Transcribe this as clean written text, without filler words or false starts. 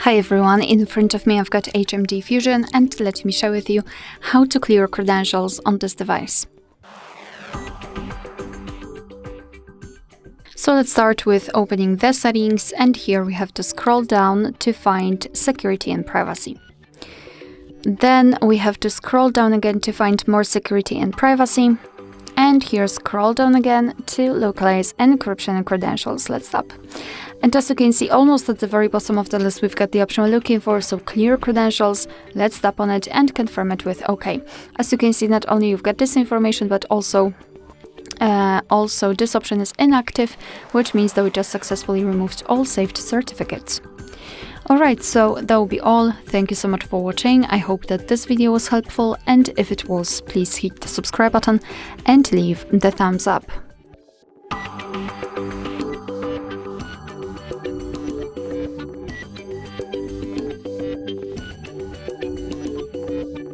Hi everyone, in front of me I've got HMD Fusion and let me share with you how to clear credentials on this device. So let's start with opening the settings, and here we have to scroll down to find security and privacy. Then we have to scroll down again to find more security and privacy. And here scroll down again to localize encryption and credentials. Let's tap. And as you can see, almost at the very bottom of the list, we've got the option we're looking for, so clear credentials. Let's tap on it and confirm it with OK. As you can see, not only you've got this information, but also this option is inactive, which means that we just successfully removed all saved certificates. Alright, so that will be all. Thank you so much for watching. I hope that this video was helpful, and if it was, please hit the subscribe button and leave the thumbs up.